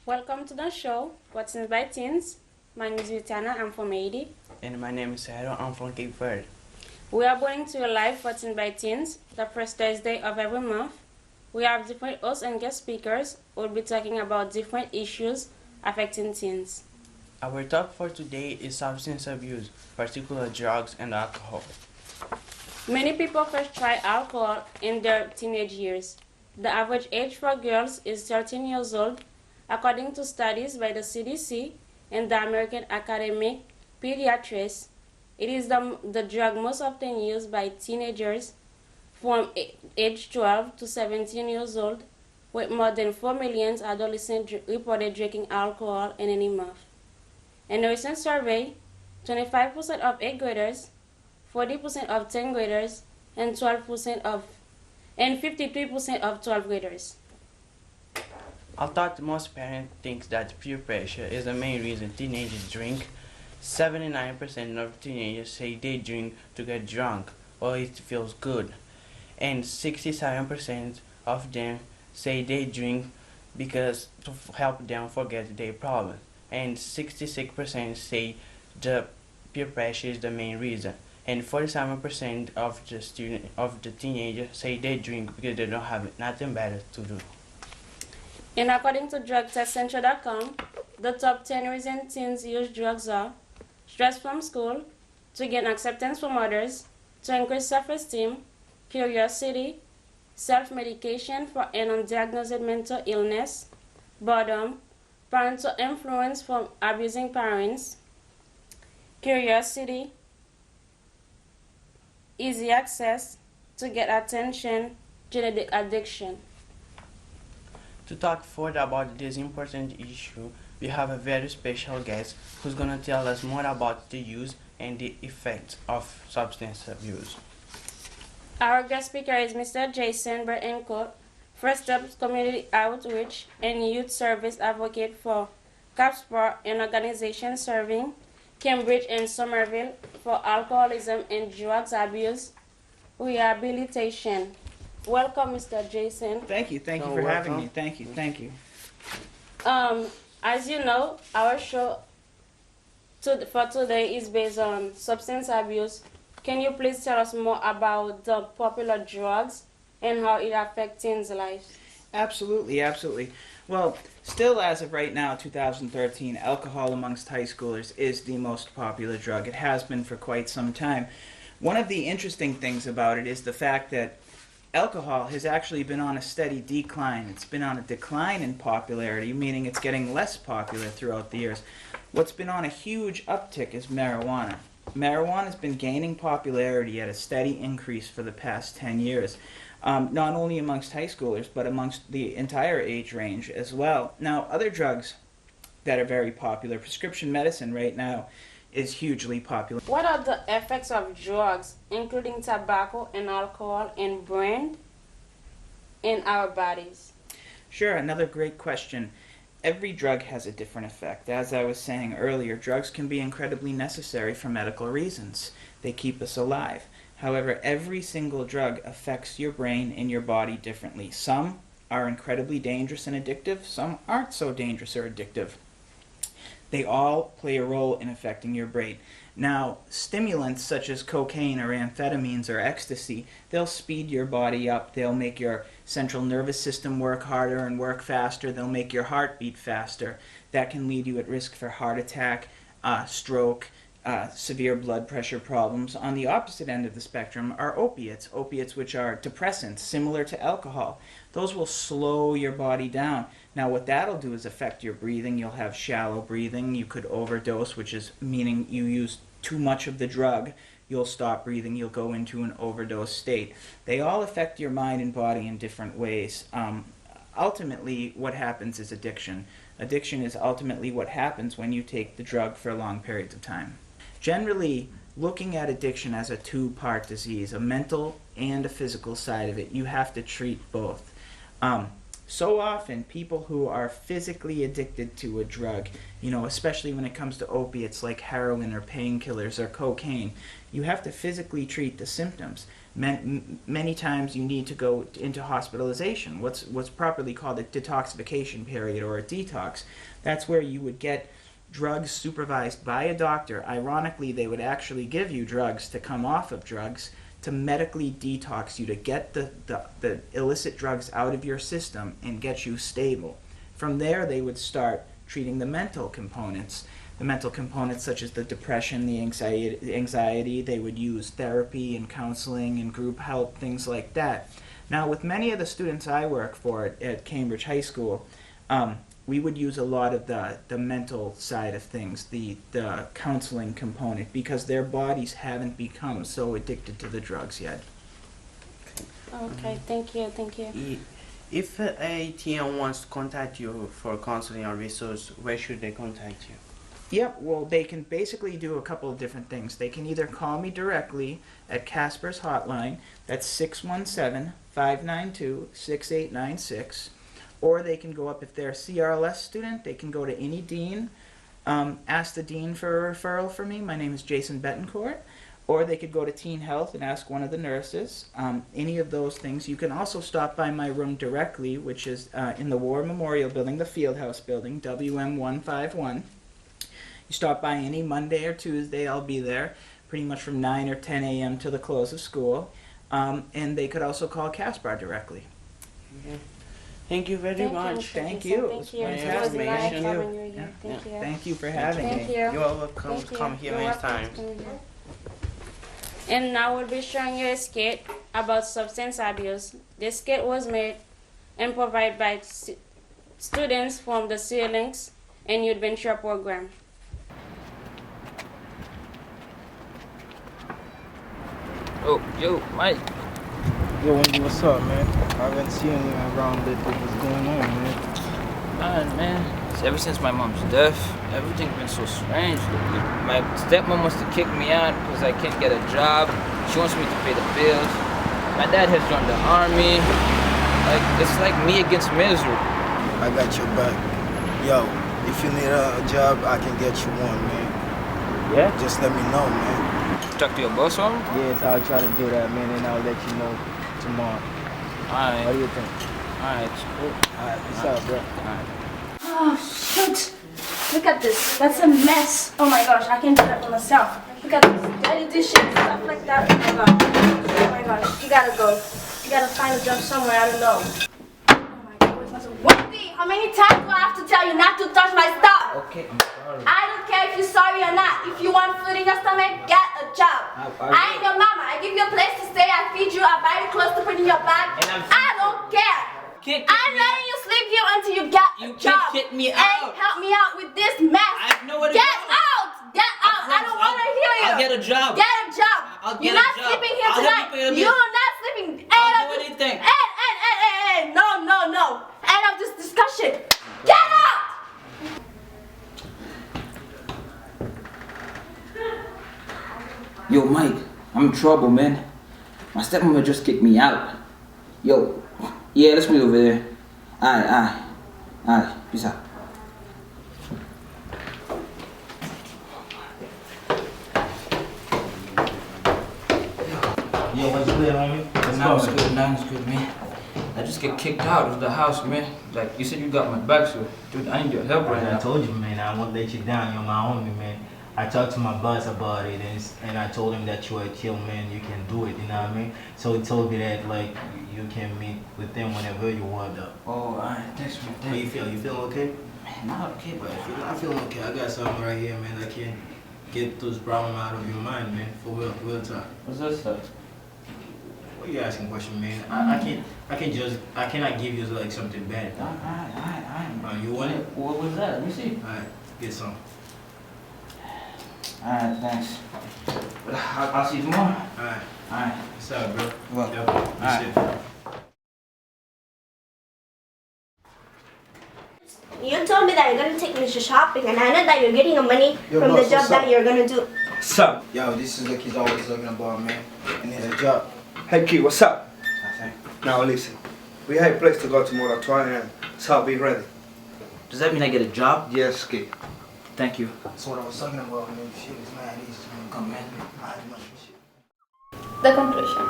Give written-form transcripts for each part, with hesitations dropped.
Welcome to the show, What's in by Teens. My name is Vitana, I'm from Haiti. And my name is Sahiro, I'm from Cape Verde. We are bringing to you live What's in by Teens, the first Thursday of every month. We have different hosts and guest speakers who will be talking about different issues affecting teens. Our topic for today is substance abuse, particularly drugs and alcohol. Many people first try alcohol in their teenage years. The average age for girls is 13 years old, according to studies by the CDC and the American Academic Pediatrics. It is the drug most often used by teenagers from age 12 to 17 years old, with more than 4 million adolescents reported drinking alcohol in any month. In a recent survey, 25% of 8th graders, 40% of 10th graders, and 53% of 12th graders. Although most parents think that peer pressure is the main reason teenagers drink, 79% of teenagers say they drink to get drunk or it feels good, and 67% of them say they drink because to help them forget their problems, and 66% say the peer pressure is the main reason, and 47% of the teenagers say they drink because they don't have nothing better to do. And according to DrugTestCentral.com, the top 10 reasons teens use drugs are stress from school, to gain acceptance from others, to increase self-esteem, curiosity, self-medication for an undiagnosed mental illness, boredom, parental influence from abusing parents, curiosity, easy access, to get attention, genetic addiction. To talk further about this important issue, we have a very special guest who's going to tell us more about the use and the effects of substance abuse. Our guest speaker is Mr. Jason Betancourt, First Steps Community Outreach and Youth Service Advocate for CAPSPAR, an organization serving Cambridge and Somerville for alcoholism and drugs abuse rehabilitation. Welcome, Mr. Jason. Thank you for having me. Thank you. As you know, our show for today is based on substance abuse. Can you please tell us more about the popular drugs and how it affects teens' lives? Absolutely. Well, still as of right now, 2013, alcohol amongst high schoolers is the most popular drug. It has been for quite some time. One of the interesting things about it is the fact that alcohol has actually been on a steady decline. It's been on a decline in popularity, meaning it's getting less popular throughout the years. What's been on a huge uptick is marijuana. Marijuana has been gaining popularity at a steady increase for the past 10 years, not only amongst high schoolers, but amongst the entire age range as well. Now, other drugs that are very popular, prescription medicine right now is hugely popular. What are the effects of drugs, including tobacco and alcohol, in brain, in our bodies? Sure, another great question. Every drug has a different effect. As I was saying earlier, drugs can be incredibly necessary for medical reasons. They keep us alive. However, every single drug affects your brain and your body differently. Some are incredibly dangerous and addictive, some aren't so dangerous or addictive. They all play a role in affecting your brain. Now, stimulants such as cocaine or amphetamines or ecstasy, they'll speed your body up. They'll make your central nervous system work harder and work faster. They'll make your heart beat faster. That can lead you at risk for heart attack, stroke, severe blood pressure problems. On the opposite end of the spectrum are opiates which are depressants, similar to alcohol. Those will slow your body down. Now what that'll do is affect your breathing. You'll have shallow breathing. You could overdose, which is meaning you use too much of the drug. You'll stop breathing. You'll go into an overdose state. They all affect your mind and body in different ways. Ultimately, what happens is addiction. Addiction is ultimately what happens when you take the drug for long periods of time. Generally, looking at addiction as a two-part disease, a mental and a physical side of it, you have to treat both. So often, people who are physically addicted to a drug, especially when it comes to opiates like heroin or painkillers or cocaine, you have to physically treat the symptoms. Many times you need to go into hospitalization, what's properly called a detoxification period or a detox. That's where you would get drugs supervised by a doctor. Ironically, they would actually give you drugs to come off of drugs to medically detox you, to get the illicit drugs out of your system and get you stable. From there, they would start treating the mental components. The mental components such as the depression, the anxiety, they would use therapy and counseling and group help, things like that. Now, with many of the students I work for at Cambridge High School, we would use a lot of the mental side of things, the counseling component, because their bodies haven't become so addicted to the drugs yet. Okay, thank you. If a teen wants to contact you for counseling or resource, where should they contact you? Yep, well, they can basically do a couple of different things. They can either call me directly at Casper's hotline, that's 617-592-6896, or they can go up, if they're a CRLS student, they can go to any dean, ask the dean for a referral for me. My name is Jason Betancourt. Or they could go to Teen Health and ask one of the nurses. Any of those things. You can also stop by my room directly, which is in the War Memorial Building, the Fieldhouse Building, WM151. You stop by any Monday or Tuesday, I'll be there, pretty much from 9 or 10 a.m. to the close of school. And they could also call Caspar directly. Okay. Thank you very much. Thank you. Thank you. It was It was nice fantastic. having you here. Thank you. Thank you for having me. Thank you. You are welcome Thank to you. come here You're many welcome to times. come here. And now we'll be showing you a skit about substance abuse. This skit was made and provided by students from the CLinks and Youth Venture program. Oh, yo, Mike. Yo, Wendy, what's up, man? I haven't seen you around lately. What's going on, man? Man. Ever since my mom's death, everything's been so strange. My stepmom wants to kick me out because I can't get a job. She wants me to pay the bills. My dad has joined the army. It's like me against misery. I got your back. Yo, if you need a job, I can get you one, man. Yeah? Just let me know, man. Talk to your boss on it? Yes, I'll try to do that, man, and I'll let you know tomorrow. Alright. What do you think? Alright, it's cool. Alright, what's up, bro? Alright. Oh, shoot. Look at this. That's a mess. Oh my gosh, I can't do that for myself. Look at this. Dirty dishes, stuff like that. Oh my gosh. Oh my gosh. You gotta go. You gotta find a job somewhere. I don't know. Oh my god. Wendy, how many times do I have to tell you not to touch my stuff? Okay, I'm sorry. I don't care if you're sorry or not. If you want food in your stomach, get a job. I ain't your mama. I give you a place to stay. I feed you. I buy you clothes to put in your bag. And I don't care. I'm letting you sleep here until you get a job. You can't kick me out. And help me out with this mess. I have nowhere to Get go. out! Get out! I don't want to hear you. I'll get a job. Get a job. I'll get You're a not job. sleeping here I'll help tonight. you pay the bills. You're not sleeping. I'll do anything. No. End of this discussion. Get out! Yo, Mike, I'm in trouble, man. My stepmother just kicked me out. Yo, yeah, let's meet over there. Alright, peace out. Yo, what's good, homie? Nothing's good, man. I just get kicked out of the house, man. Like, you said you got my back, so, dude, I need your help right I now. told you, man, I won't let you down. You're my homie, man. I talked to my boss about it, and I told him that you are a chill man, you can do it, you know what I mean? So he told me that, like, you can meet with them whenever you want to. Oh, alright, thanks, man. How you feel? You feel okay? Man, not okay, but I feel okay. I got something right here, man. I can get those problems out of your mind, man. For real talk. what's this stuff? What are you asking question, man? I cannot give you like something bad. Alright. You want it? What was that? Let me see. Alright, get some. Alright, thanks. I'll see you tomorrow. Alright, Alright. what's up, bro? Well, Yep, alright. that's it. You told me that you're gonna take me to shopping, and I know that you're getting your money Yo, from boss, the job what's up? that you're gonna do. What's up? Yo, this is the kid always talking about, man. And it's a job. Hey kid, what's up? I think. Now listen. We have a place to go tomorrow, 12 a.m. So be ready. Does that mean I get a job? Yes, kid. Thank you. That's what I was talking about, man. Shit is mad easy, man. Come, man. The conclusion.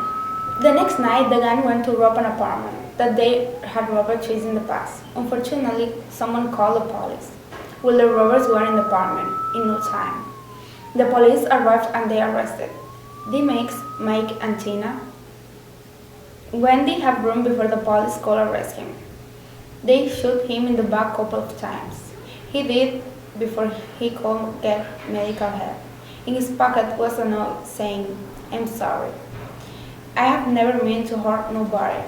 The next night, the gang went to rob an apartment that they had robbed twice in the past. Unfortunately, someone called the police. Well, the robbers were in the apartment in no time. The police arrived and they arrested D-Max, Mike, and Tina. Wendy had run before the police could arrest him. They shot him in the back a couple of times. He did before he could get medical help. In his pocket was a note saying, "I'm sorry. I have never meant to hurt nobody.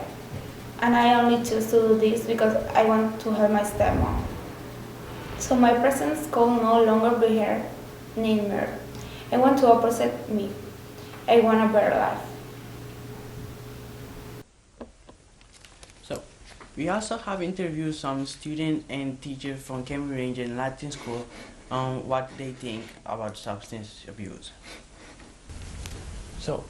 And I only choose to do this because I want to help my stepmom. So my presence could no longer be her nightmare. I want to opposite me. I want a better life." So, we also have interviewed some students and teachers from Cambridge Range and Latin School on what they think about substance abuse. So,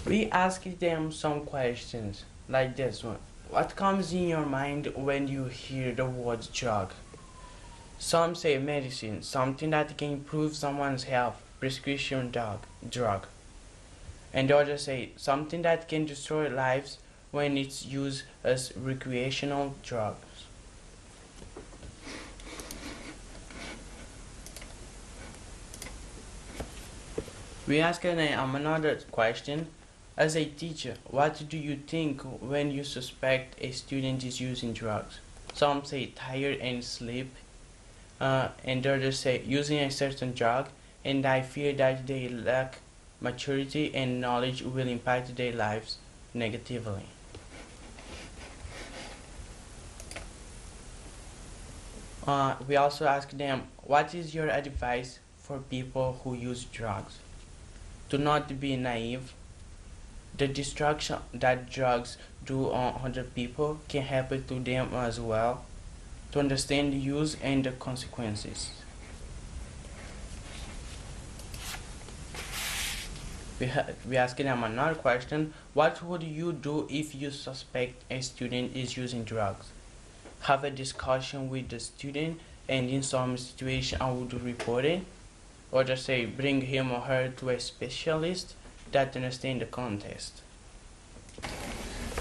we asked them some questions like this one. What comes in your mind when you hear the word drug? Some say medicine, something that can improve someone's health, prescription drug. And others say something that can destroy lives when it's used as recreational drugs. We asked them another question. As a teacher, what do you think when you suspect a student is using drugs? Some say tired and sleep, and others say using a certain drug, and I fear that they lack maturity and knowledge will impact their lives negatively. We also asked them, what is your advice for people who use drugs? Do not be naive. The destruction that drugs do on other people can happen to them as well. To understand the use and the consequences. We asked them another question. What would you do if you suspect a student is using drugs? Have a discussion with the student, and in some situation I would report it. Or just say bring him or her to a specialist that understand the context.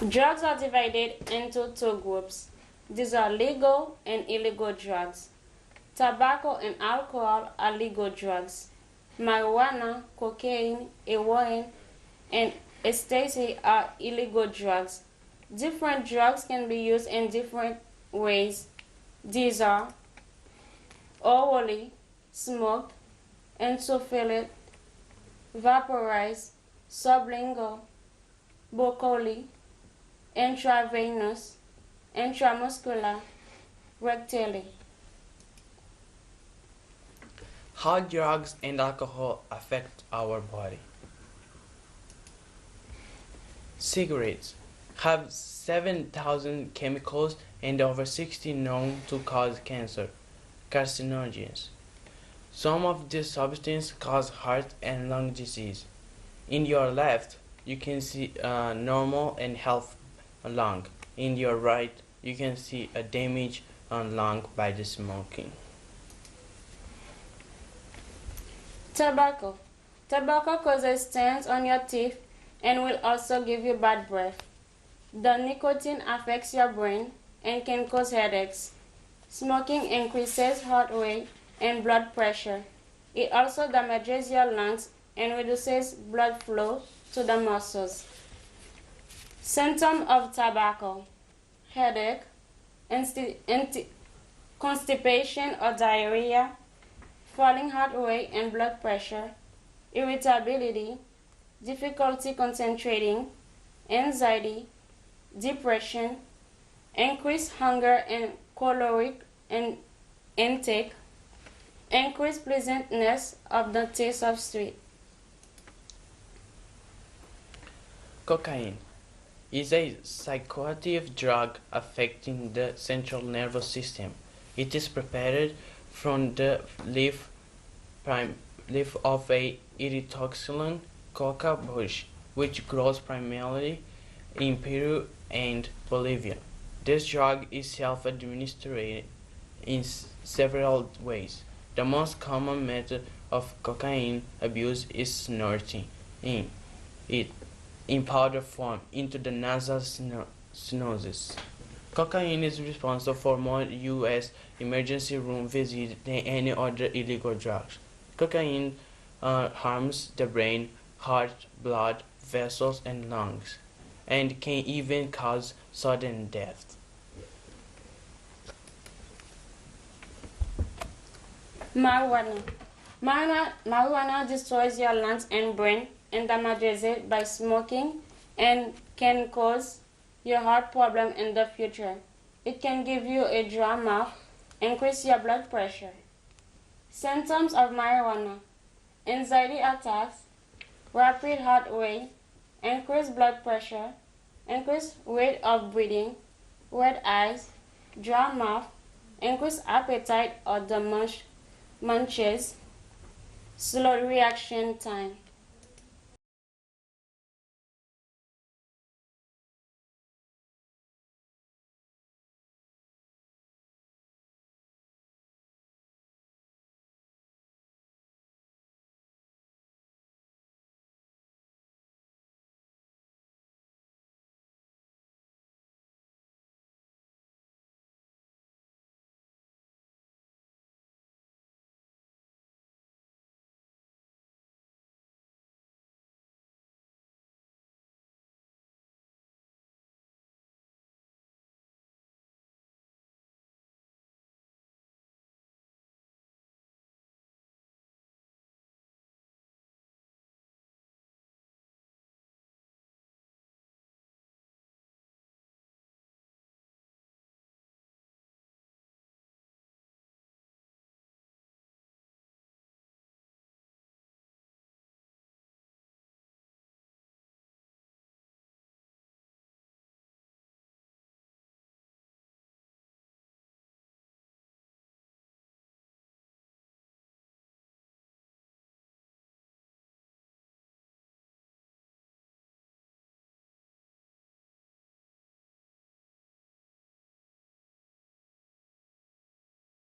Drugs are divided into two groups. These are legal and illegal drugs. Tobacco and alcohol are legal drugs. Marijuana, cocaine, heroin, and ecstasy are illegal drugs. Different drugs can be used in different ways. These are orally, smoked, inhaled, vaporized, sublingual, buccally, intravenous, intramuscular, rectally. How drugs and alcohol affect our body. Cigarettes have 7,000 chemicals and over 60 known to cause cancer, carcinogens. Some of these substances cause heart and lung disease. In your left, you can see a normal and healthy lung. In your right, you can see a damage on lung by the smoking. Tobacco. Tobacco causes stains on your teeth and will also give you bad breath. The nicotine affects your brain and can cause headaches. Smoking increases heart rate and blood pressure. It also damages your lungs and reduces blood flow to the muscles. Symptoms of tobacco: headache, constipation or diarrhea, falling heart rate and blood pressure, irritability, difficulty concentrating, anxiety, depression, increased hunger and caloric intake, increased pleasantness of the taste of sweet. Cocaine is a psychoactive drug affecting the central nervous system. It is prepared from the leaf of a Erythrocylon coca bush, which grows primarily in Peru and Bolivia. This drug is self-administered in several ways. The most common method of cocaine abuse is snorting it in powder form into the nasal stenosis. Cocaine is responsible for more U.S. emergency room visits than any other illegal drugs. Cocaine harms the brain, heart, blood vessels, and lungs, and can even cause sudden death. Marijuana. Marijuana destroys your lungs and brain and damages it by smoking and can cause your heart problem in the future. It can give you a dry mouth, increase your blood pressure. Symptoms of marijuana: anxiety attacks, rapid heart rate, increased blood pressure, increased rate of breathing, red eyes, dry mouth, increased appetite or the munches, slow reaction time.